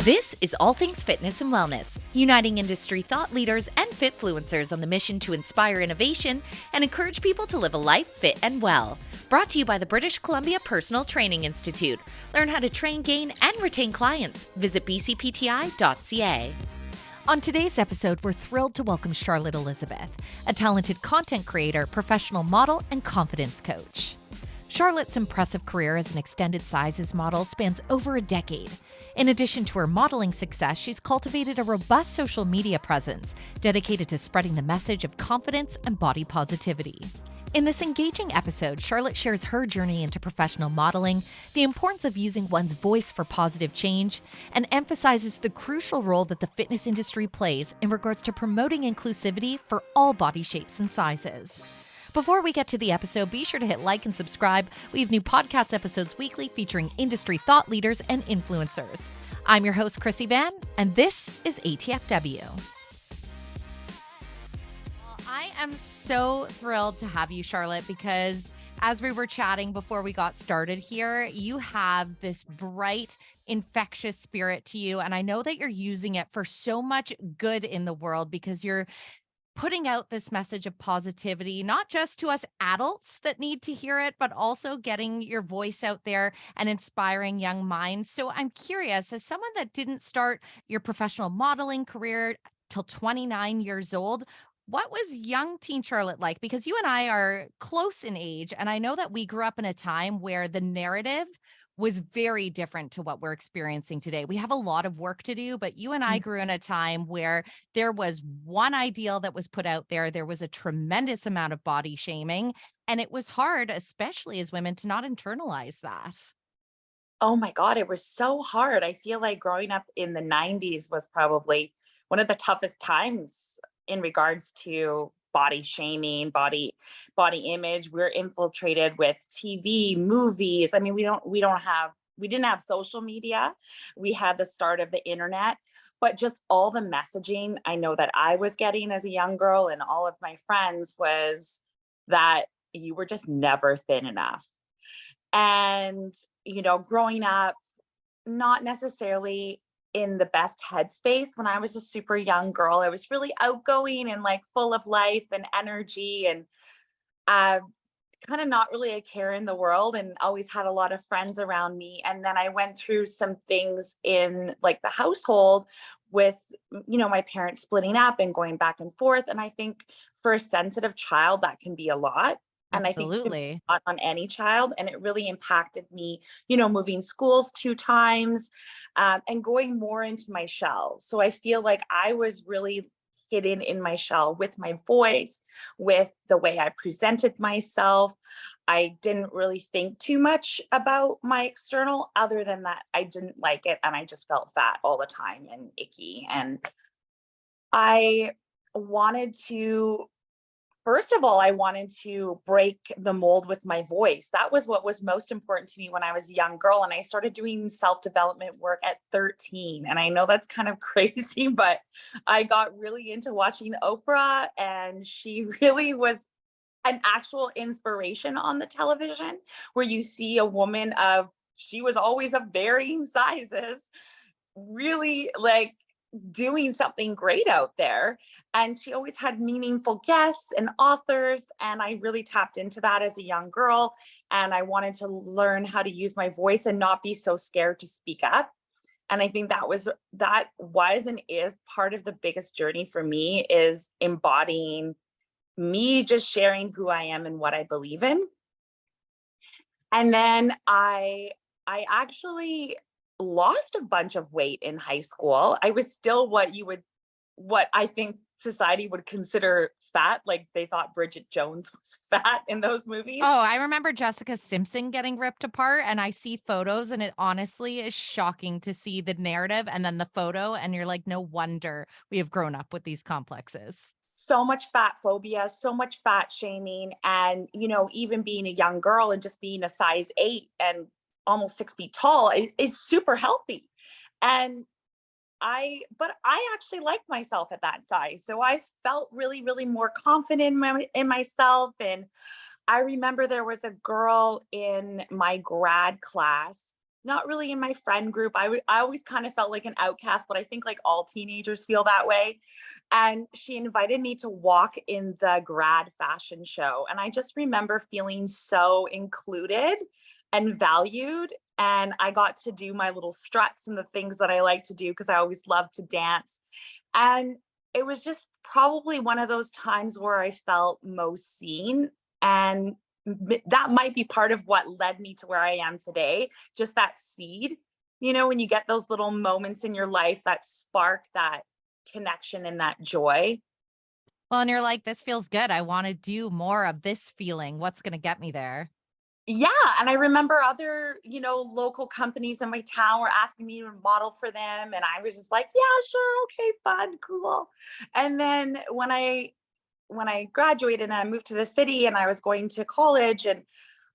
This is All Things Fitness and Wellness, uniting industry thought leaders and fitfluencers on the mission to inspire innovation and encourage people to live a life fit and well. Brought to you by the British Columbia Personal Training Institute. Learn how to train, gain, and retain clients. Visit bcpti.ca. On today's episode, we're thrilled to welcome Charlotte Elizabeth, a talented content creator, professional model, and confidence coach. Charlotte's impressive career as an extended sizes model spans over a decade. In addition to her modeling success, she's cultivated a robust social media presence dedicated to spreading the message of confidence and body positivity. In this engaging episode, Charlotte shares her journey into professional modeling, the importance of using one's voice for positive change, and emphasizes the crucial role that the fitness industry plays in regards to promoting inclusivity for all body shapes and sizes. Before we get to the episode, be sure to hit like and subscribe. We have new podcast episodes weekly featuring industry thought leaders and influencers. I'm your host, Chrissy Van, and this is ATFW. Well, I am so thrilled to have you, Charlotte, because as we were chatting before we got started here, you have this bright, infectious spirit to you, and I know that you're using it for so much good in the world because you're putting out this message of positivity, not just to us adults that need to hear it, but also getting your voice out there and inspiring young minds. So I'm curious, as someone that didn't start your professional modeling career till 29 years old, what was young teen Charlotte like? Because you and I are close in age, and I know that we grew up in a time where the narrative was very different to what we're experiencing today. We have a lot of work to do, but you and I grew in a time where there was one ideal that was put out there. There was a tremendous amount of body shaming, and it was hard, especially as women, to not internalize that. Oh my God, it was so hard. I feel like growing up in the 90s was probably one of the toughest times in regards to body shaming, body image. We're infiltrated with TV, movies. I mean, we didn't have social media. We had the start of the internet, but just all the messaging I know that I was getting as a young girl and all of my friends was that you were just never thin enough. And, growing up, not necessarily in the best headspace when I was a super young girl. I was really outgoing and like full of life and energy and uh, kind of not really a care in the world and always had a lot of friends around me. And then I went through some things in like the household with, my parents splitting up and going back and forth. And I think for a sensitive child, that can be a lot. And I think it can be Absolutely. a lot on any child. And it really impacted me, moving schools 2 times and going more into my shell. So I feel like I was really hidden in my shell with my voice, with the way I presented myself. I didn't really think too much about my external other than that I didn't like it and I just felt fat all the time and icky. And I wanted to First of all, I wanted to break the mold with my voice. That was what was most important to me when I was a young girl. And I started doing self-development work at 13. And I know that's kind of crazy, but I got really into watching Oprah, and she really was an actual inspiration on the television where you see a woman she was always of varying sizes, really like doing something great out there. And she always had meaningful guests and authors. And I really tapped into that as a young girl. And I wanted to learn how to use my voice and not be so scared to speak up. And I think that was and is part of the biggest journey for me, is embodying me, just sharing who I am and what I believe in. And then I actually lost a bunch of weight in high school. I was still what I think society would consider fat. Like they thought Bridget Jones was fat in those movies. Oh, I remember Jessica Simpson getting ripped apart, and I see photos, and it honestly is shocking to see the narrative and then the photo, and you're like, no wonder we have grown up with these complexes. So much fat phobia, so much fat shaming. And, even being a young girl and just being a size 8 and almost 6 feet tall is super healthy. And but I actually liked myself at that size. So I felt really, really more confident in myself. And I remember there was a girl in my grad class not really in my friend group. I always kind of felt like an outcast, but I think like all teenagers feel that way. And she invited me to walk in the grad fashion show. And I just remember feeling so included and valued. And I got to do my little struts and the things that I like to do because I always loved to dance. And it was just probably one of those times where I felt most seen. And that might be part of what led me to where I am today. Just that seed, when you get those little moments in your life that spark that connection and that joy. Well, and you're like, this feels good. I want to do more of this feeling. What's going to get me there? Yeah, and I remember other, local companies in my town were asking me to model for them, and I was just like, "Yeah, sure, okay, fun, cool." And then when I graduated and I moved to the city and I was going to college, and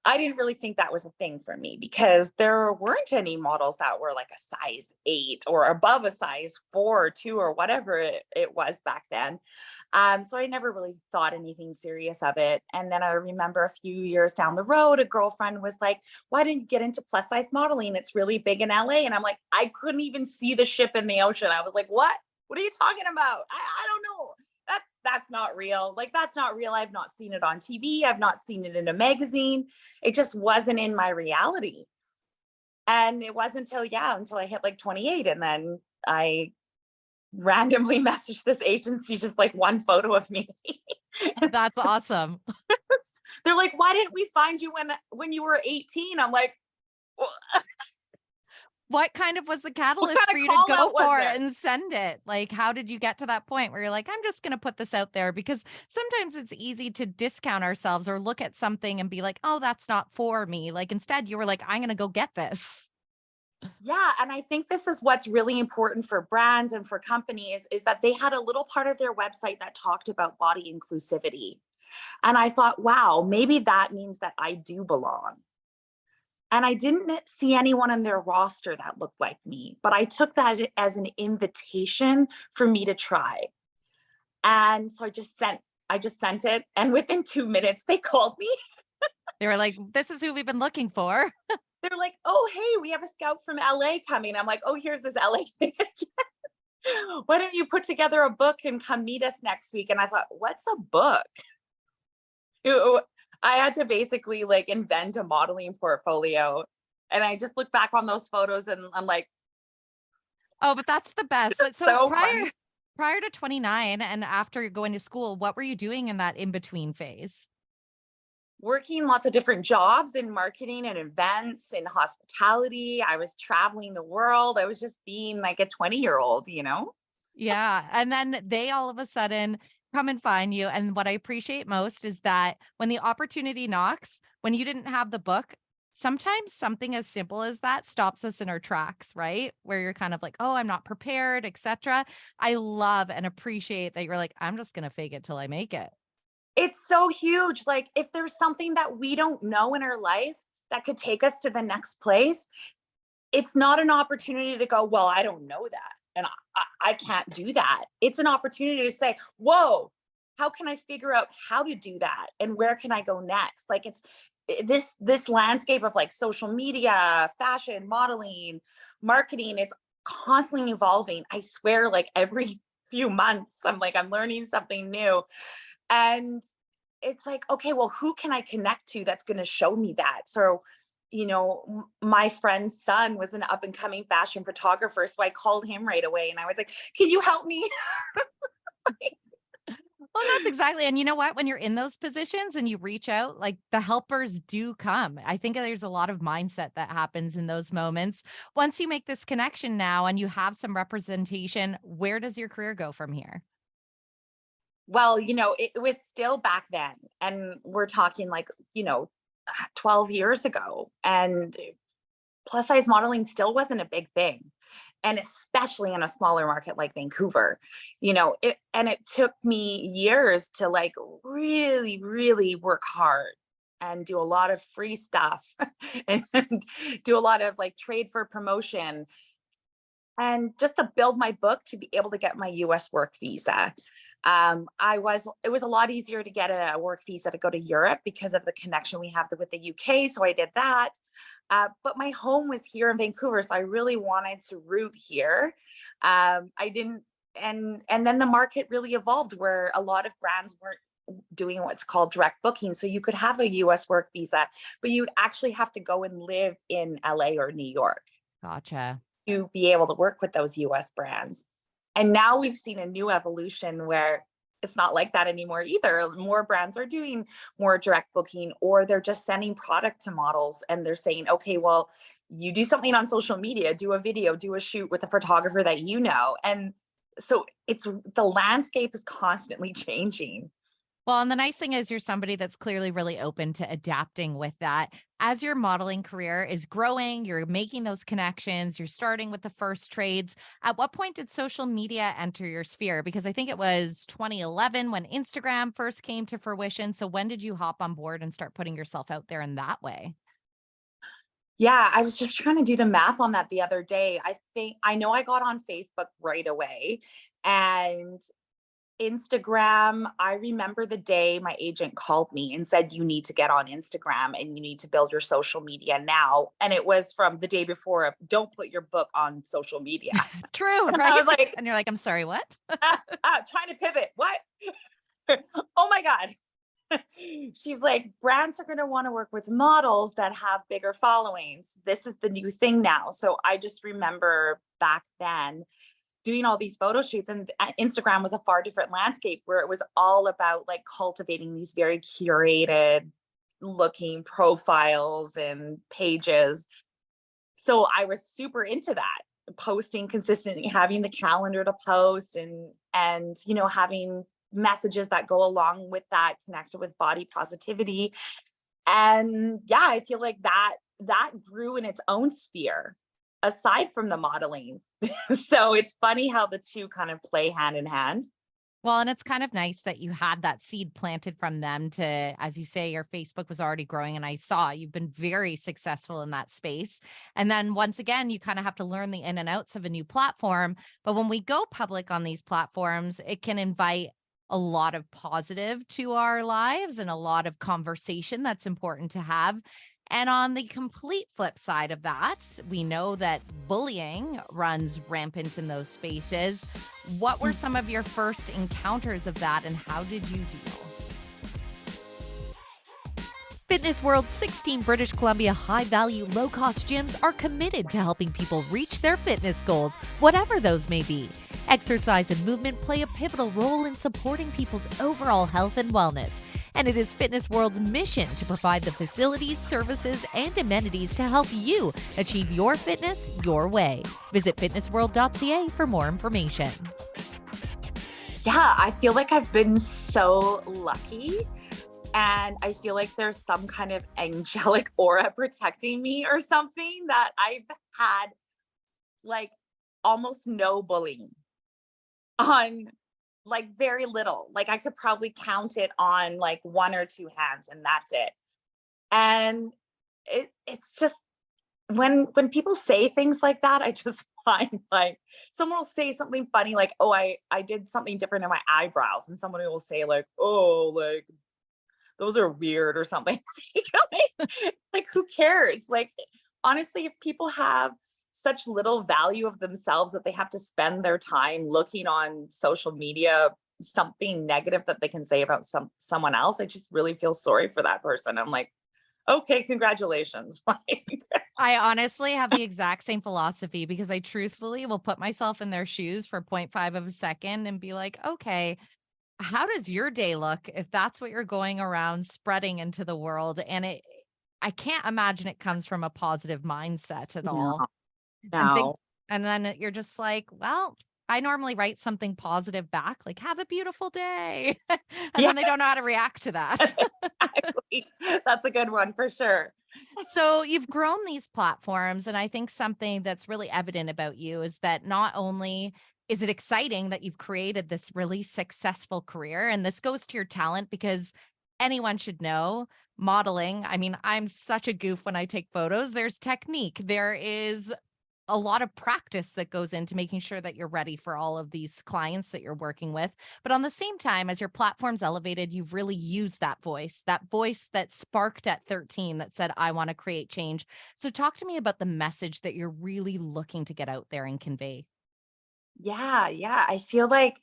I didn't really think that was a thing for me because there weren't any models that were like a size 8 or above a size 4 or 2 or whatever it was back then. So I never really thought anything serious of it. And then I remember a few years down the road, a girlfriend was like, "Why didn't you get into plus size modeling? It's really big in LA." And I'm like, I couldn't even see the ship in the ocean. I was like, "What? What are you talking about? I don't know. That's not real. Like, that's not real. I've not seen it on TV. I've not seen it in a magazine. It just wasn't in my reality." And it wasn't until I hit like 28, and then I randomly messaged this agency just like one photo of me. That's awesome. They're like, "Why didn't we find you when you were 18?" I'm like, "Well, What kind of was the what catalyst kind for of you to call go out was for it there?" and send it? Like, how did you get to that point where you're like, I'm just going to put this out there? Because sometimes it's easy to discount ourselves or look at something and be like, oh, that's not for me. Like, instead, you were like, I'm going to go get this. Yeah, and I think this is what's really important for brands and for companies is that they had a little part of their website that talked about body inclusivity. And I thought, wow, maybe that means that I do belong. And I didn't see anyone on their roster that looked like me, but I took that as an invitation for me to try. And so I just sent it, and within 2 minutes they called me. They were like, this is who we've been looking for. They're like, "Oh, hey, we have a scout from LA coming." I'm like, "Oh, here's this LA thing again. Why don't you put together a book and come meet us next week?" And I thought, "What's a book?" You I had to basically like invent a modeling portfolio. And I just look back on those photos and I'm like, Oh, but that's the best. So so prior funny. prior to 29 and after going to school, what were you doing in that in between phase? Working lots of different jobs in marketing and events in hospitality. I was traveling the world. I was just being like a 20-year-old. Yeah. And then they all of a sudden come and find you. And what I appreciate most is that when the opportunity knocks, when you didn't have the book, sometimes something as simple as that stops us in our tracks, right? Where you're kind of like, oh, I'm not prepared, etc. I love and appreciate that you're like, I'm just gonna fake it till I make it. It's so huge. Like, if there's something that we don't know in our life that could take us to the next place, it's not an opportunity to go, "Well, I don't know that. And I can't do that." It's an opportunity to say, "Whoa, how can I figure out how to do that? And where can I go next?" Like, it's this landscape of like social media, fashion, modeling, marketing, it's constantly evolving. I swear, like every few months, I'm learning something new. And it's like, okay, well, who can I connect to that's going to show me that? So, my friend's son was an up and coming fashion photographer. So I called him right away and I was like, "Can you help me?" Well, that's exactly. And you know what? When you're in those positions and you reach out, like the helpers do come. I think there's a lot of mindset that happens in those moments. Once you make this connection now and you have some representation, where does your career go from here? Well, it was still back then. And we're talking like, 12 years ago. And plus size modeling still wasn't a big thing. And especially in a smaller market like Vancouver, it took me years to like really, really work hard and do a lot of free stuff and do a lot of like trade for promotion and just to build my book to be able to get my US work visa. It was a lot easier to get a work visa to go to Europe because of the connection we have with the UK. So I did that. But my home was here in Vancouver. So I really wanted to root here. I didn't, and then the market really evolved where a lot of brands weren't doing what's called direct booking. So you could have a US work visa, but you'd actually have to go and live in LA or New York Gotcha. to be able to work with those US brands. And now we've seen a new evolution where it's not like that anymore either. More brands are doing more direct booking, or they're just sending product to models and they're saying, okay, well, you do something on social media, do a video, do a shoot with a photographer that you know. And so it's the landscape is constantly changing. Well, and the nice thing is you're somebody that's clearly really open to adapting with that. As your modeling career is growing, you're making those connections, you're starting with the first trades. At what point did social media enter your sphere? Because I think it was 2011 when Instagram first came to fruition. So when did you hop on board and start putting yourself out there in that way? Yeah, I was just trying to do the math on that the other day. I know I got on Facebook right away, and Instagram, I remember the day my agent called me and said, you need to get on Instagram and you need to build your social media now. And it was from the day before of, don't put your book on social media. True, And right? I was like, And you're like, I'm sorry, what? trying to pivot. What? Oh my God. She's like, brands are going to want to work with models that have bigger followings. This is the new thing now. So I just remember back then doing all these photo shoots, and Instagram was a far different landscape where it was all about like cultivating these very curated looking profiles and pages. So I was super into that, posting consistently, having the calendar to post, and having messages that go along with that connected with body positivity. And yeah, I feel like that grew in its own sphere aside from the modeling. So it's funny how the two kind of play hand in hand. Well, and it's kind of nice that you had that seed planted from them to, as you say, your Facebook was already growing. And I saw you've been very successful in that space. And then once again, you kind of have to learn the in and outs of a new platform. But when we go public on these platforms, it can invite a lot of positive to our lives and a lot of conversation that's important to have. And on the complete flip side of that, we know that bullying runs rampant in those spaces. What were some of your first encounters of that, and how did you deal? Fitness World's 16 British Columbia high value, low cost gyms are committed to helping people reach their fitness goals, whatever those may be. Exercise and movement play a pivotal role in supporting people's overall health and wellness. And it is Fitness World's mission to provide the facilities, services, and amenities to help you achieve your fitness your way. Visit fitnessworld.ca for more information. Yeah, I feel like I've been so lucky. And I feel like there's some kind of angelic aura protecting me or something, that I've had like almost no bullying on, like very little. Like I could probably count it on like one or two hands, and that's it. And it's just when people say things like that, I just find like someone will say something funny like, oh, I did something different in my eyebrows, and somebody will say like, oh, like those are weird or something. You know, like who cares? Like honestly, if people have such little value of themselves that they have to spend their time looking on social media something negative that they can say about someone else, I just really feel sorry for that person. I'm like, okay, congratulations. Like, I honestly have the exact same philosophy because I truthfully will put myself in their shoes for point 0.5 of a second and be like, okay, how does your day look if that's what you're going around spreading into the world? And I can't imagine it comes from a positive mindset at no, all. And think, no. and then you're just like, well, I normally write something positive back, like, have a beautiful day. And Yeah, then they don't know how to react to that. exactly. That's a good one for sure. So you've grown these platforms, and I think something that's really evident about you is that not only is it exciting that you've created this really successful career, and this goes to your talent because anyone should know modeling. I mean, I'm such a goof when I take photos. There's technique, there is a lot of practice that goes into making sure that you're ready for all of these clients that you're working with. But on the same time, as your platform's elevated, you've really used that voice that sparked at 13 that said, I want to create change. So talk to me about the message that you're really looking to get out there and convey. Yeah, yeah. I feel like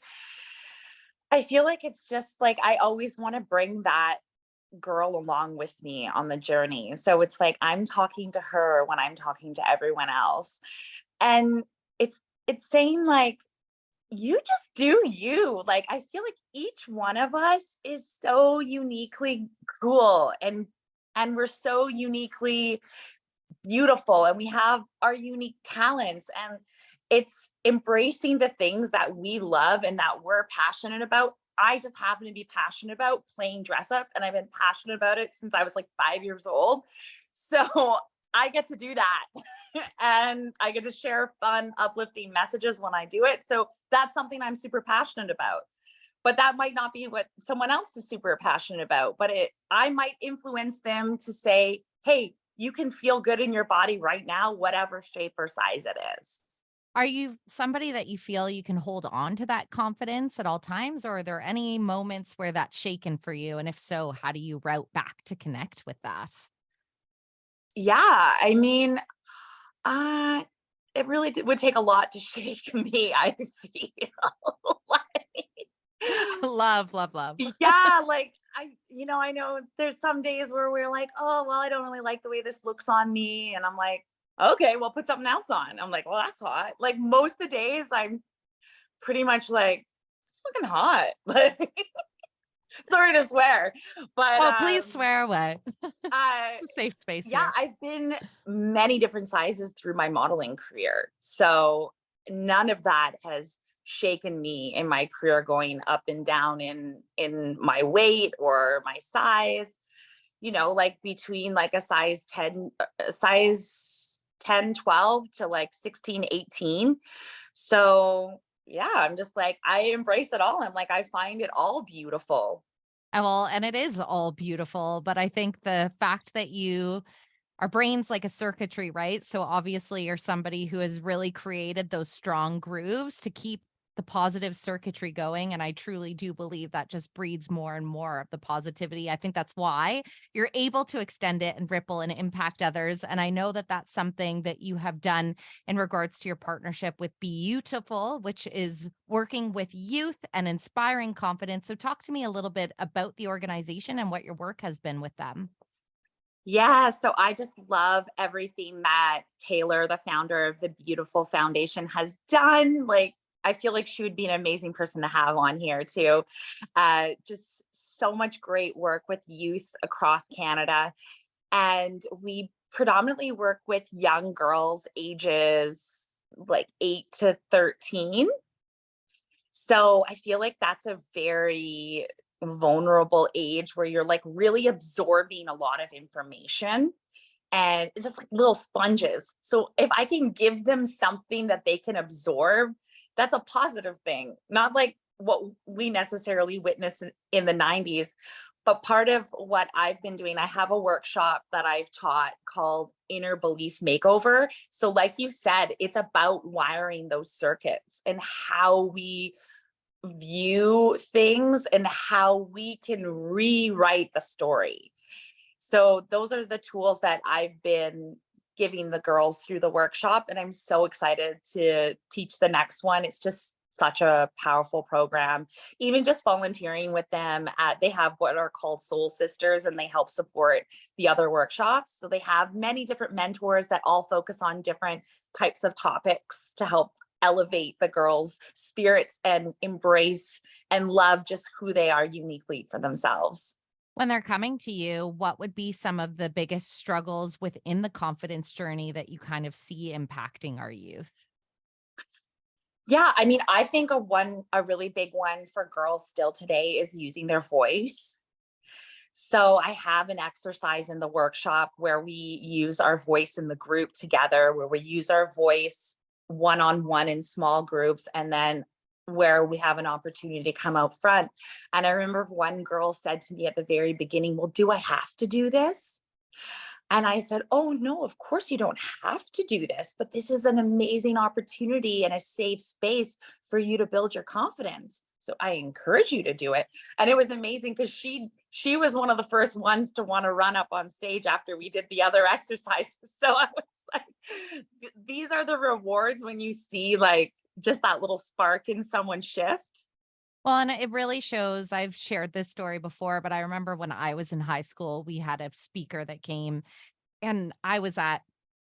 it's just like I always want to bring that girl along with me on the journey. So it's like I'm talking to her when I'm talking to everyone else. And it's saying like you just do you. Like I feel like each one of us is so uniquely cool and we're so uniquely beautiful and we have our unique talents, and it's embracing the things that we love and that we're passionate about. I just happen to be passionate about playing dress up, and I've been passionate about it since I was like 5 years old. So I get to do that. And I get to share fun, uplifting messages when I do it. So that's something I'm super passionate about. But that might not be what someone else is super passionate about, but I might influence them to say, hey, you can feel good in your body right now, whatever shape or size it is. Are you somebody that you feel you can hold on to that confidence at all times, or are there any moments where that's shaken for you? And if so, how do you route back to connect with that? Yeah, I mean, uh, it really would take a lot to shake me, I feel. Like, Love, love, love. yeah, like I know there's some days where we're like, oh, well, I don't really like the way this looks on me. And I'm like, okay, well, put something else on. I'm like, well, that's hot. Like most of the days, I'm pretty much like, it's fucking hot. Like, sorry to swear, but Oh, please swear away. I It's a safe space yeah, here. I've been many different sizes through my modeling career. So none of that has shaken me in my career going up and down in my weight or my size, like between like a size 10, 12 to like 16, 18. So yeah, I'm just like, I embrace it all. I'm like, I find it all beautiful. Well, and it is all beautiful, but I think the fact that our brain's like a circuitry, right? So obviously you're somebody who has really created those strong grooves to keep the positive circuitry going. And I truly do believe that just breeds more and more of the positivity. I think that's why you're able to extend it and ripple and impact others. And I know that that's something that you have done in regards to your partnership with Beautiful, which is working with youth and inspiring confidence. So talk to me a little bit about the organization and what your work has been with them. Yeah, so I just love everything that Taylor, the founder of the Beautiful Foundation, has done. Like, I feel like she would be an amazing person to have on here too. Just so much great work with youth across Canada. And we predominantly work with young girls ages like 8 to 13. So I feel like that's a very vulnerable age where you're like really absorbing a lot of information, and it's just like little sponges. So if I can give them something that they can absorb, that's a positive thing. Not like what we necessarily witnessed in the 90s, but part of what I've been doing, I have a workshop that I've taught called Inner Belief Makeover. So like you said, it's about wiring those circuits and how we view things and how we can rewrite the story. So those are the tools that I've been giving the girls through the workshop, and I'm so excited to teach the next one. It's just such a powerful program. Even just volunteering with them they have what are called soul sisters, and they help support the other workshops. So they have many different mentors that all focus on different types of topics to help elevate the girls' spirits and embrace and love just who they are uniquely for themselves. When they're coming to you, what would be some of the biggest struggles within the confidence journey that you kind of see impacting our youth? Yeah, I mean, I think a really big one for girls still today is using their voice. So I have an exercise in the workshop where we use our voice in the group together, where we use our voice one on one in small groups, and then where we have an opportunity to come out front. And I remember one girl said to me at the very beginning, well, do I have to do this? And I said, "Oh, no, of course you don't have to do this, but this is an amazing opportunity and a safe space for you to build your confidence. So I encourage you to do it." And it was amazing because she was one of the first ones to want to run up on stage after we did the other exercises. So I was like, these are the rewards when you see like just that little spark in someone's shift. Well, and it really shows. I've shared this story before, but I remember when I was in high school, we had a speaker that came, and I was at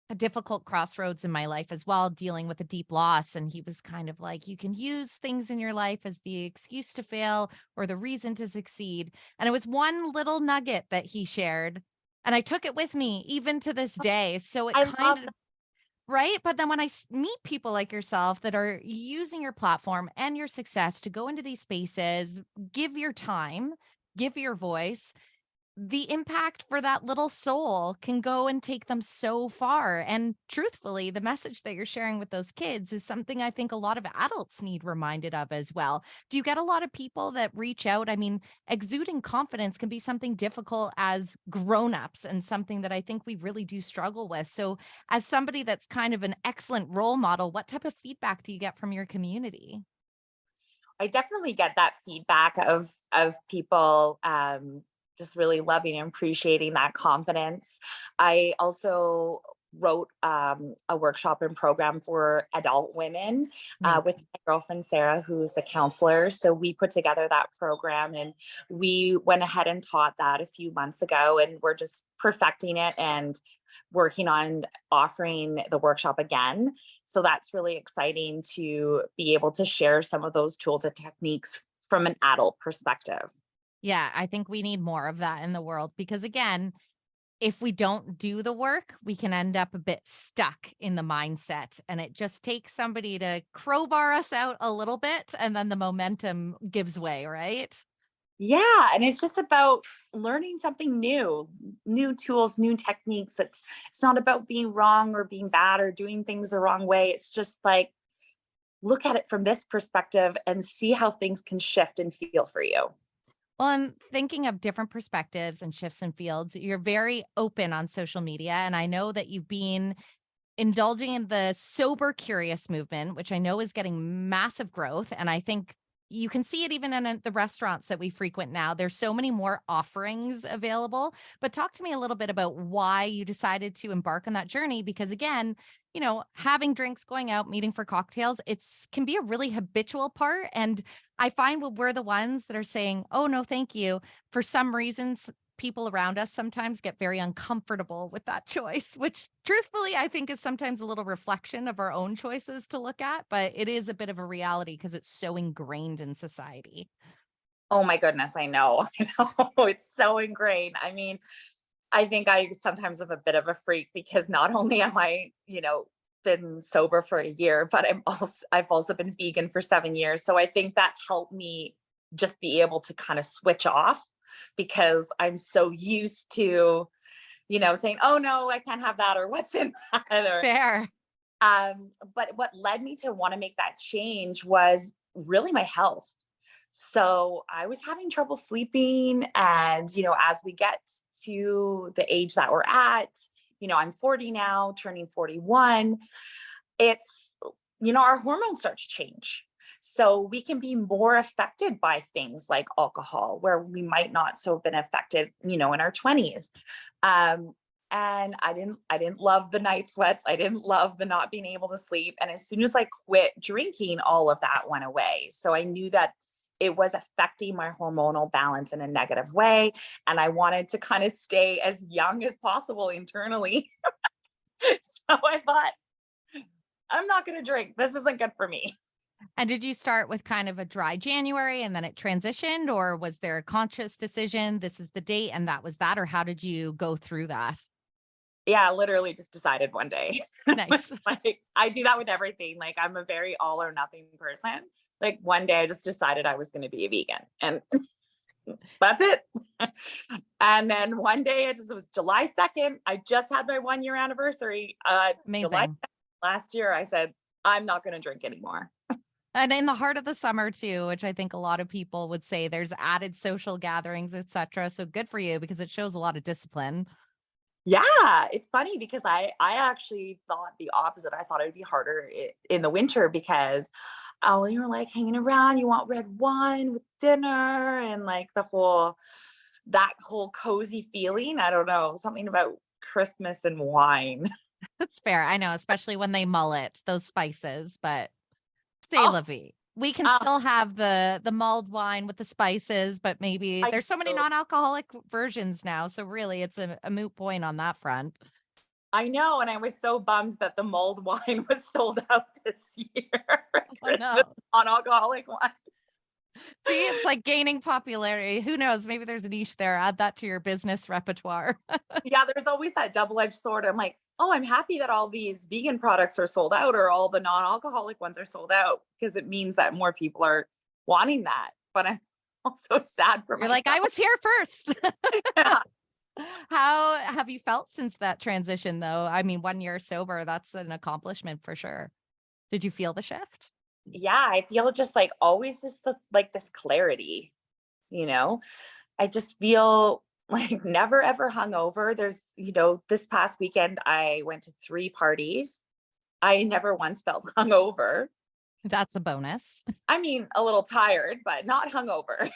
a difficult crossroads in my life as well, dealing with a deep loss. And he was kind of like, you can use things in your life as the excuse to fail or the reason to succeed. And it was one little nugget that he shared. And I took it with me even to this day. So it I kind love of, right? But then when I meet people like yourself that are using your platform and your success to go into these spaces, give your time, give your voice, the impact for that little soul can go and take them so far. And truthfully, the message that you're sharing with those kids is something I think a lot of adults need reminded of as well. Do you get a lot of people that reach out? I mean, exuding confidence can be something difficult as grown-ups and something that I think we really do struggle with. So, as somebody that's kind of an excellent role model, what type of feedback do you get from your community? I definitely get that feedback of people just really loving and appreciating that confidence. I also wrote a workshop and program for adult women with Amazing. my girlfriend Sarah, who's a counselor. So we put together that program, and we went ahead and taught that a few months ago, and we're just perfecting it and working on offering the workshop again. So that's really exciting to be able to share some of those tools and techniques from an adult perspective. Yeah, I think we need more of that in the world because, again, if we don't do the work, we can end up a bit stuck in the mindset. And it just takes somebody to crowbar us out a little bit, and then the momentum gives way, right? Yeah, and it's just about learning something new, new tools, new techniques. It's not about being wrong or being bad or doing things the wrong way. It's just like look at it from this perspective and see how things can shift and feel for you. Well, I'm thinking of different perspectives and shifts in fields. You're very open on social media. And I know that you've been indulging in the sober curious movement, which I know is getting massive growth. And I think you can see it even in the restaurants that we frequent now. There's so many more offerings available. But talk to me a little bit about why you decided to embark on that journey. Because again, having drinks, going out, meeting for cocktails, it's can be a really habitual part. And I find when we're the ones that are saying, oh, no, thank you. For some reasons, people around us sometimes get very uncomfortable with that choice, which truthfully, I think is sometimes a little reflection of our own choices to look at, but it is a bit of a reality because it's so ingrained in society. Oh my goodness, I know. I know. It's so ingrained. I mean, I think I sometimes am a bit of a freak because not only am I, been sober for a year, but I've also been vegan for 7 years. So I think that helped me just be able to kind of switch off because I'm so used to, saying, "Oh no, I can't have that," or "What's in that?" Or Fair. but what led me to want to make that change was really my health. So I was having trouble sleeping. And, as we get to the age that we're at, I'm 40 now, turning 41, it's, our hormones start to change. So we can be more affected by things like alcohol, where we might not so have been affected, in our 20s. Um, and I didn't love the night sweats. I didn't love the not being able to sleep. And as soon as I quit drinking, all of that went away. So I knew that it was affecting my hormonal balance in a negative way. And I wanted to kind of stay as young as possible internally. So I thought, I'm not going to drink. This isn't good for me. And did you start with kind of a dry January and then it transitioned, or was there a conscious decision? This is the date and that was that, or how did you go through that? Yeah, literally just decided one day. Nice. It's like I do that with everything. Like I'm a very all or nothing person. Like one day I just decided I was going to be a vegan and that's it. And then one day it was July 2nd. I just had my 1 year anniversary. July Amazing. 2nd last year, I said, I'm not going to drink anymore. And in the heart of the summer too, which I think a lot of people would say there's added social gatherings, etc. So good for you because it shows a lot of discipline. Yeah, it's funny because I actually thought the opposite. I thought it would be harder in the winter because when you're like hanging around, you want red wine with dinner and like that whole cozy feeling. I don't know, something about Christmas and wine. That's fair. I know, especially when they mullet those spices, but c'est Oh, la vie. We can uh, still have the mulled wine with the spices, but maybe I there's so many know. non-alcoholic versions now. So really it's a moot point on that front. I know, and I was so bummed that the mulled wine was sold out this year for Oh Christmas, no. non-alcoholic wine. See, it's like gaining popularity. Who knows? Maybe there's a niche there. Add that to your business repertoire. Yeah, there's always that double-edged sword. I'm like, oh, I'm happy that all these vegan products are sold out or all the non-alcoholic ones are sold out because it means that more people are wanting that. But I'm also sad for You're like, I myself. was here first. Yeah. How have you felt since that transition, though? I mean, 1 year sober, that's an accomplishment for sure. Did you feel the shift? Yeah, I feel just like always like this clarity, you know? I just feel like never ever hungover. This past weekend I went to 3 parties. I never once felt hungover. That's a bonus. I mean, a little tired, but not hungover.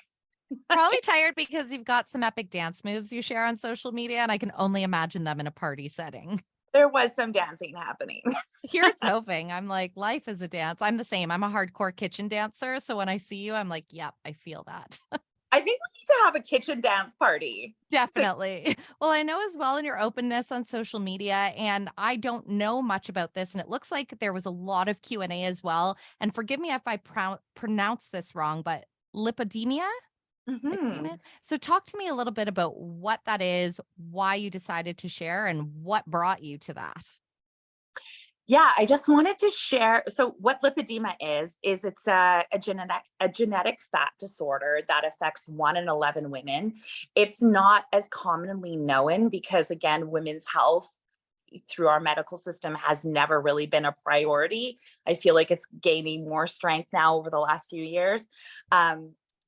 Probably tired because you've got some epic dance moves you share on social media, and I can only imagine them in a party setting. There was some dancing happening. Here's hoping. I'm like, life is a dance. I'm the same. I'm a hardcore kitchen dancer. So when I see you, I'm like, yep, I feel that. I think we need to have a kitchen dance party. So, Definitely. Well, I know as well in your openness on social media, and I don't know much about this, and it looks like there was a lot of Q&A as well. And forgive me if I pronounce this wrong, but lipodemia? Lipodemia? mhm. So talk to me a little bit about what that is, why you decided to share, and what brought you to that. Yeah, I just wanted to share. So, what lipedema is it's a genetic fat disorder that affects 1 in 11 women. It's not as commonly known because, again, women's health through our medical system has never really been a priority. I feel like it's gaining more strength now over the last few years.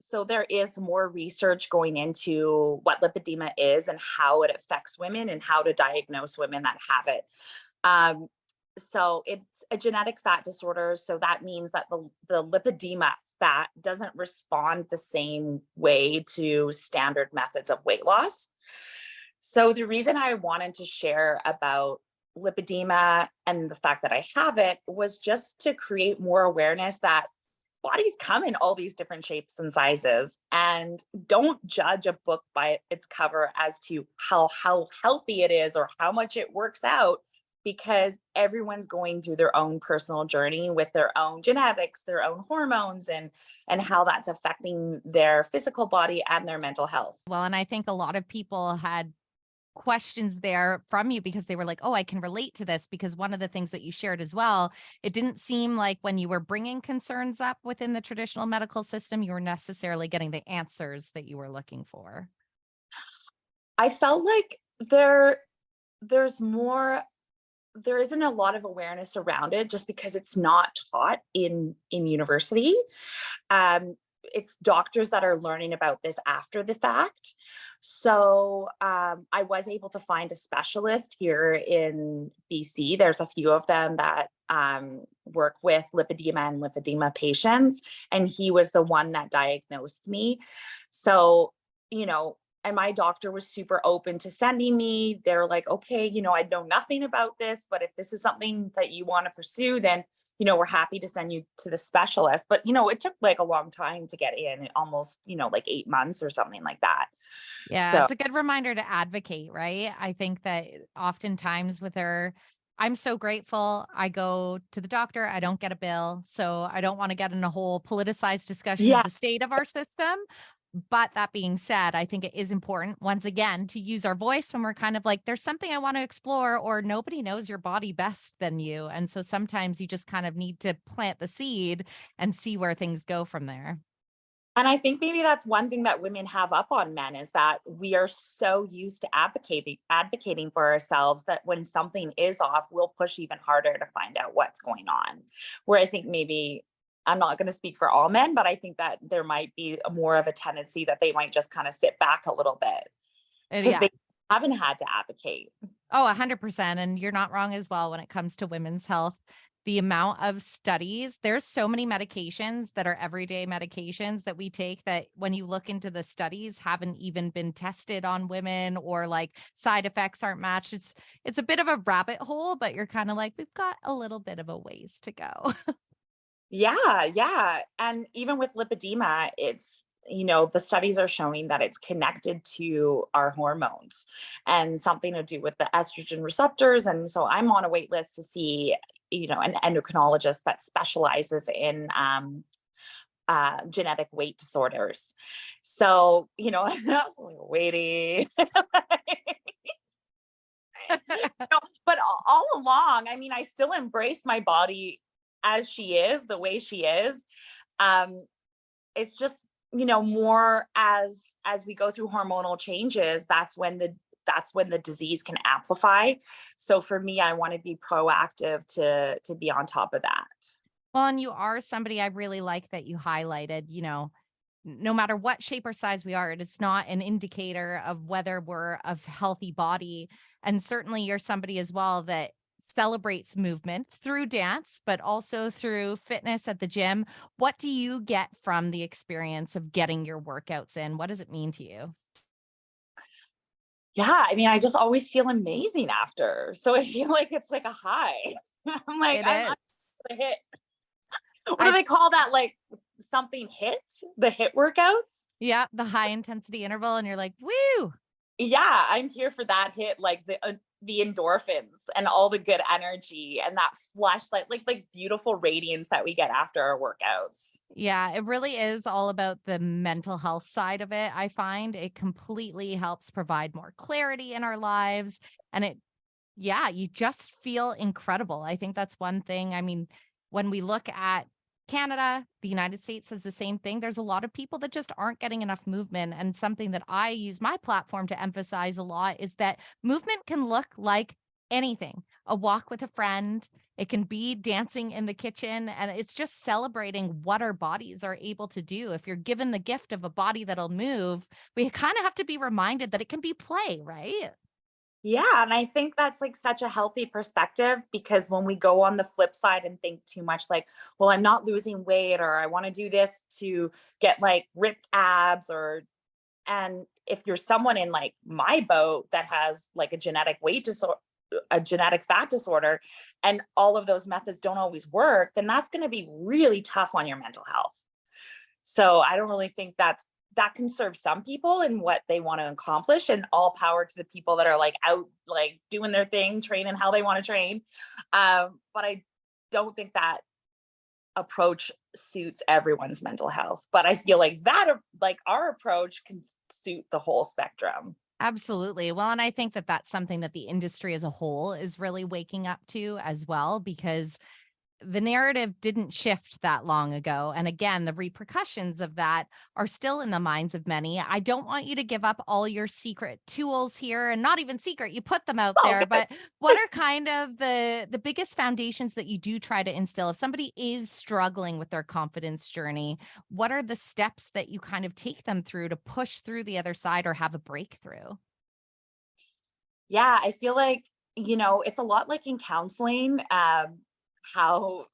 So there is more research going into what lipedema is and how it affects women and how to diagnose women that have it. Um, so it's a genetic fat disorder. So that means that the lipedema fat doesn't respond the same way to standard methods of weight loss. So the reason I wanted to share about lipedema and the fact that I have it was just to create more awareness that bodies come in all these different shapes and sizes, and don't judge a book by its cover as to how healthy it is or how much it works out, because everyone's going through their own personal journey with their own genetics, their own hormones, and how that's affecting their physical body and their mental health. Well, and I think a lot of people had questions there from you because they were like, oh, I can relate to this because one of the things that you shared as well, it didn't seem like when you were bringing concerns up within the traditional medical system, you were necessarily getting the answers that you were looking for. I felt like there's more, there isn't a lot of awareness around it just because it's not taught in university. It's doctors that are learning about this after the fact. So I was able to find a specialist here in BC. There's a few of them that work with lipedema and lymphedema patients, and he was the one that diagnosed me. So, you know, and my doctor was super open to sending me. They're like, okay, I know nothing about this, but if this is something that you want to pursue, then we're happy to send you to the specialist. But, it took like a long time to get in, almost, like 8 months or something like that. Yeah, So, it's a good reminder to advocate, right? I think that oftentimes I'm so grateful. I go to the doctor, I don't get a bill. So I don't want to get in a whole politicized discussion of yeah. the state of our system. But that being said, I think it is important, once again, to use our voice when we're kind of like, there's something I want to explore, or nobody knows your body best than you. And so sometimes you just kind of need to plant the seed and see where things go from there. And I think maybe that's one thing that women have up on men is that we are so used to advocating for ourselves that when something is off, we'll push even harder to find out what's going on. Where I think maybe, I'm not going to speak for all men, but I think that there might be more of a tendency that they might just kind of sit back a little bit And because yeah, they haven't had to advocate. Oh, 100%. And you're not wrong as well when it comes to women's health. The amount of studies, there's so many medications that are everyday medications that we take that when you look into the studies haven't even been tested on women, or like side effects aren't matched. It's a bit of a rabbit hole, but you're kind of like, we've got a little bit of a ways to go. Yeah, yeah. And even with lipedema, it's, the studies are showing that it's connected to our hormones and something to do with the estrogen receptors. And so I'm on a wait list to see, an endocrinologist that specializes in genetic weight disorders. So, I was like waiting. But all along, I mean, I still embrace my body as she is, the way she is. Um, it's just, more as we go through hormonal changes, that's when the disease can amplify. So for me, I want to be proactive to be on top of that. Well, and you are somebody I really like that you highlighted, no matter what shape or size we are, it's not an indicator of whether we're a healthy body. And certainly you're somebody as well that celebrates movement through dance, but also through fitness at the gym. What do you get from the experience of getting your workouts in? What does it mean to you? Yeah, I mean, I just always feel amazing after. So I feel like it's like a high. I'm like, It I'm is. the hit. What do I they call that? Like something hit? The hit workouts? Yeah, the high intensity interval and you're like, "Woo!" Yeah, I'm here for that hit, like the endorphins and all the good energy and that flashlight, like beautiful radiance that we get after our workouts. Yeah, it really is all about the mental health side of it. I find it completely helps provide more clarity in our lives. And yeah, you just feel incredible. I think that's one thing. I mean, when we look at Canada, the United States is the same thing. There's a lot of people that just aren't getting enough movement. And something that I use my platform to emphasize a lot is that movement can look like anything, a walk with a friend. It can be dancing in the kitchen, and it's just celebrating what our bodies are able to do. If you're given the gift of a body that'll move, we kind of have to be reminded that it can be play, right? Yeah, and I think that's like such a healthy perspective because when we go on the flip side and think too much like, well, I'm not losing weight or I want to do this to get like ripped abs or and if you're someone in like my boat that has like a genetic fat disorder and all of those methods don't always work, then that's going to be really tough on your mental health. So I don't really think that can serve some people in what they want to accomplish and all power to the people that are like out like doing their thing, training how they want to train. But I don't think that approach suits everyone's mental health. But I feel like like our approach can suit the whole spectrum. Absolutely. Well, and I think that that's something that the industry as a whole is really waking up to as well, because the narrative didn't shift that long ago. And again, the repercussions of that are still in the minds of many. I don't want you to give up all your secret tools here, and not even secret, you put them out Oh, there, good. but what are kind of the biggest foundations that you do try to instill if somebody is struggling with their confidence journey? What are the steps that you kind of take them through to push through the other side or have a breakthrough? Yeah, I feel like, it's a lot like in counseling, how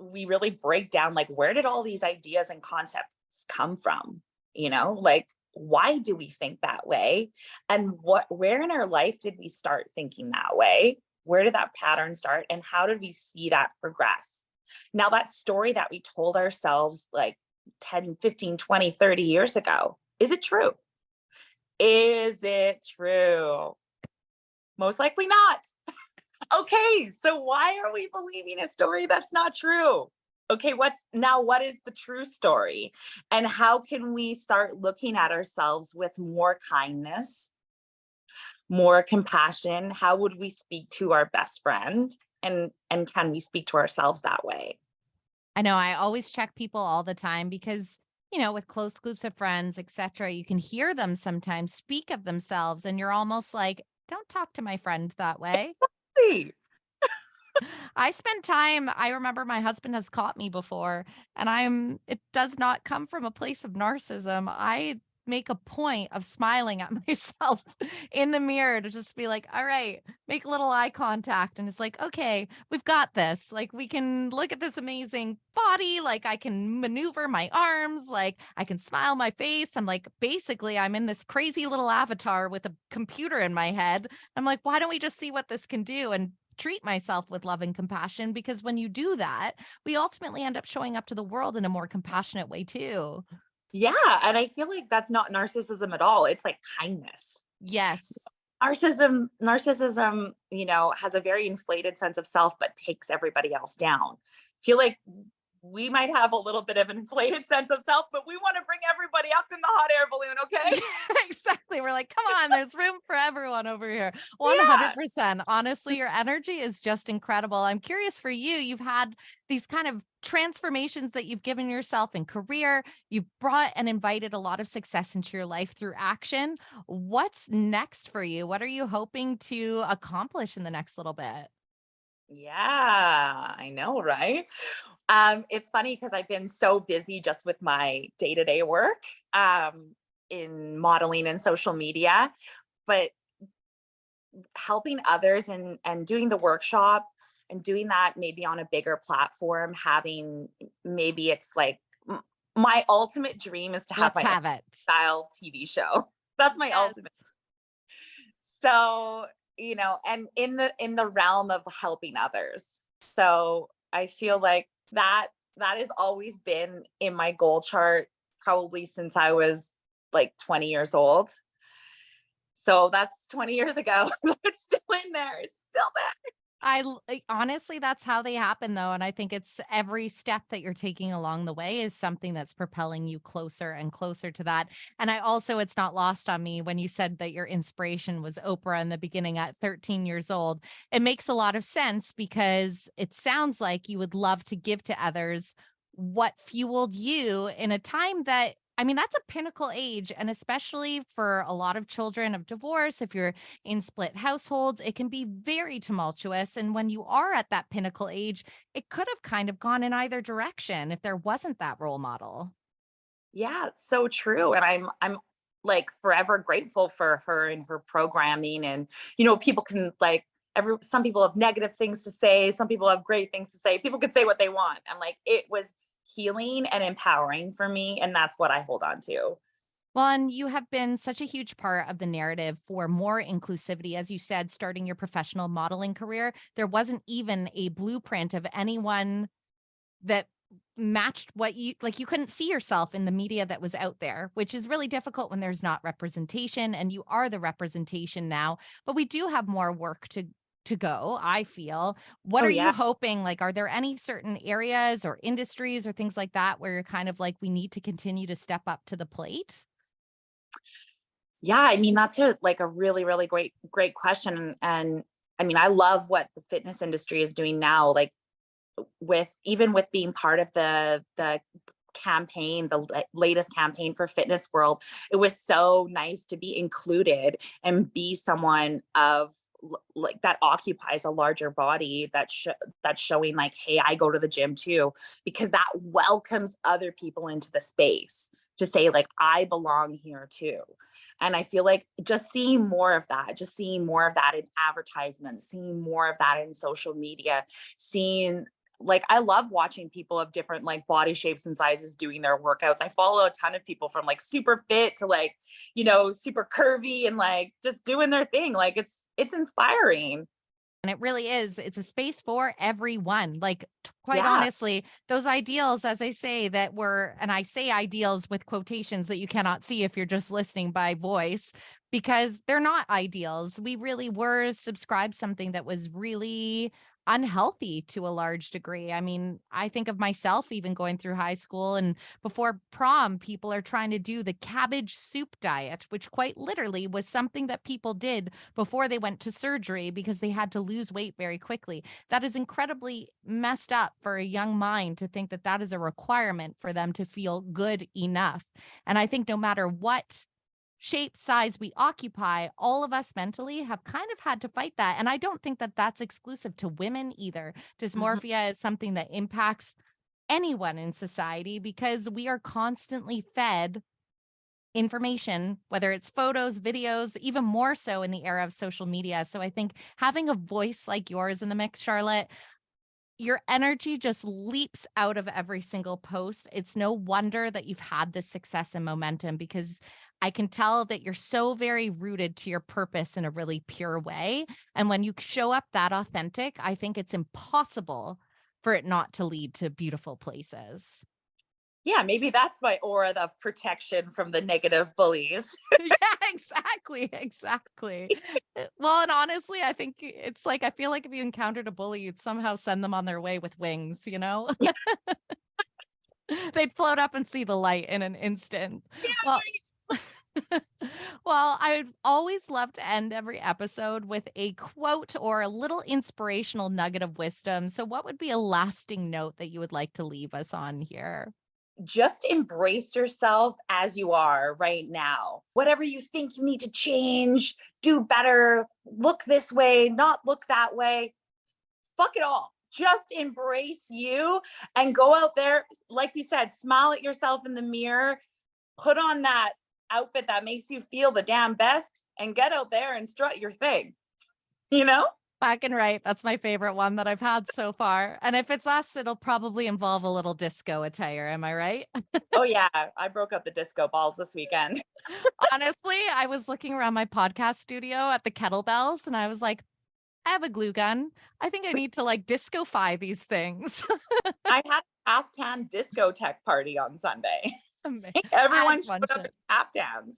we really break down like where did all these ideas and concepts come from? Like why do we think that way? And where in our life did we start thinking that way? Where did that pattern start? And how did we see that progress? Now, that story that we told ourselves like 10, 15, 20, 30 years ago, is it true? Is it true? Most likely not. Okay, so why are we believing a story that's not true? Okay, what is the true story? And how can we start looking at ourselves with more kindness, more compassion? How would we speak to our best friend? And can we speak to ourselves that way? I know I always check people all the time because, with close groups of friends, etc., you can hear them sometimes speak of themselves and you're almost like, don't talk to my friend that way. Hey. I spend time, I remember my husband has caught me before, and it does not come from a place of narcissism. I make a point of smiling at myself in the mirror to just be like, all right, make a little eye contact. And it's like, okay, we've got this. Like, we can look at this amazing body. Like, I can maneuver my arms. Like, I can smile my face. I'm like, basically, I'm in this crazy little avatar with a computer in my head. I'm like, why don't we just see what this can do and treat myself with love and compassion? Because when you do that, we ultimately end up showing up to the world in a more compassionate way too. Yeah. And I feel like that's not narcissism at all. It's like kindness. Yes. Narcissism, has a very inflated sense of self, but takes everybody else down. Feel like we might have a little bit of an inflated sense of self, but we want to bring everybody up in the hot air balloon. Okay. Exactly. We're like, come on, there's room for everyone over here. Yeah. 100%. Honestly, your energy is just incredible. I'm curious for you. You've had these kind of transformations that you've given yourself in career. You've brought and invited a lot of success into your life through action. What's next for you? What are you hoping to accomplish in the next little bit? Yeah, I know, right? It's funny because I've been so busy just with my day-to-day work, in modeling and social media, but helping others and doing the workshop and doing that maybe on a bigger platform, having maybe it's like my ultimate dream is to have Let's my own have it. style TV show. That's my Yes. ultimate. So, and in the realm of helping others. So I feel like that has always been in my goal chart probably since I was like 20 years old. So that's 20 years ago. It's still in there. It's still there. Honestly, that's how they happen though. And I think it's every step that you're taking along the way is something that's propelling you closer and closer to that. And I also, it's not lost on me when you said that your inspiration was Oprah in the beginning at 13 years old. It makes a lot of sense because it sounds like you would love to give to others what fueled you in a time that, I mean, that's a pinnacle age. And especially for a lot of children of divorce, if you're in split households, it can be very tumultuous. And when you are at that pinnacle age, it could have kind of gone in either direction if there wasn't that role model. Yeah, it's so true. And I'm like forever grateful for her and her programming. And people can like some people have negative things to say, some people have great things to say. People could say what they want. I'm like, it was healing and empowering for me. And that's what I hold on to. Well, and you have been such a huge part of the narrative for more inclusivity. As you said, starting your professional modeling career, there wasn't even a blueprint of anyone that matched what you like. You couldn't see yourself in the media that was out there, which is really difficult when there's not representation, and you are the representation now. But we do have more work to go, I feel. What Oh are you yeah. hoping? Like, are there any certain areas or industries or things like that where you're kind of like, we need to continue to step up to the plate? Yeah, I mean, that's a really, really great question. And I mean, I love what the fitness industry is doing now. Like with being part of the campaign, the latest campaign for fitness world, it was so nice to be included and be someone of like that occupies a larger body that's showing like, hey, I go to the gym too, because that welcomes other people into the space to say like, I belong here too. And I feel like just seeing more of that, in advertisements, seeing more of that in social media, seeing like I love watching people of different like body shapes and sizes doing their workouts. I follow a ton of people from like super fit to like, super curvy and like just doing their thing. Like it's inspiring. And it really is. It's a space for everyone. Like, quite Yeah. honestly, those ideals, as I say, that were, and I say ideals with quotations that you cannot see if you're just listening by voice, because they're not ideals. We really were subscribed something that was really unhealthy to a large degree. I mean, I think of myself even going through high school, and before prom, people are trying to do the cabbage soup diet, which quite literally was something that people did before they went to surgery because they had to lose weight very quickly. That is incredibly messed up for a young mind to think that that is a requirement for them to feel good enough. And I think no matter what shape, size we occupy, all of us mentally have kind of had to fight that. And I don't think that that's exclusive to women either. Mhm. Dysmorphia is something that impacts anyone in society because we are constantly fed information, whether it's photos, videos, even more so in the era of social media. So I think having a voice like yours in the mix, Charlotte, your energy just leaps out of every single post. It's no wonder that you've had this success and momentum, because I can tell that you're so very rooted to your purpose in a really pure way. And when you show up that authentic, I think it's impossible for it not to lead to beautiful places. Yeah, maybe that's my aura of protection from the negative bullies. Yeah, exactly, exactly. Well, and honestly, I think it's like, I feel like if you encountered a bully, you'd somehow send them on their way with wings, you know? They'd float up and see the light in an instant. Well, well, I'd always love to end every episode with a quote or a little inspirational nugget of wisdom. So what would be a lasting note that you would like to leave us on here? Just embrace yourself as you are right now. Whatever you think you need to change, do better, look this way, not look that way. Fuck it all. Just embrace you and go out there. Like you said, smile at yourself in the mirror, put on that outfit that makes you feel the damn best, and get out there and strut your thing, you know? Black and right. That's my favorite one that I've had so far. And if it's us, it'll probably involve a little disco attire. Am I right? Oh, yeah. I broke up the disco balls this weekend. Honestly, I was looking around my podcast studio at the kettlebells and I was like, I have a glue gun. I think I need to like disco-fy these things. I had a half tan discotheque party on Sunday. Amazing. Everyone As one showed up should. in tap dance.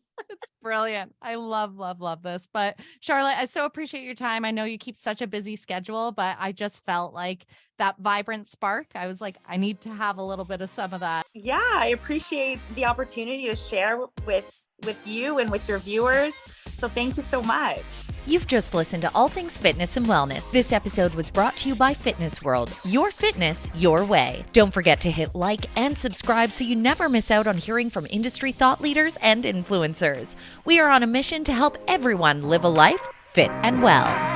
Brilliant. I love, love, love this. But Charlotte, I so appreciate your time. I know you keep such a busy schedule, but I just felt like that vibrant spark. I was like, I need to have a little bit of some of that. Yeah, I appreciate the opportunity to share with you and with your viewers. So thank you so much. You've just listened to All Things Fitness and Wellness. This episode was brought to you by Fitness World. Your fitness, your way. Don't forget to hit like and subscribe so you never miss out on hearing from industry thought leaders and influencers. We are on a mission to help everyone live a life fit and well.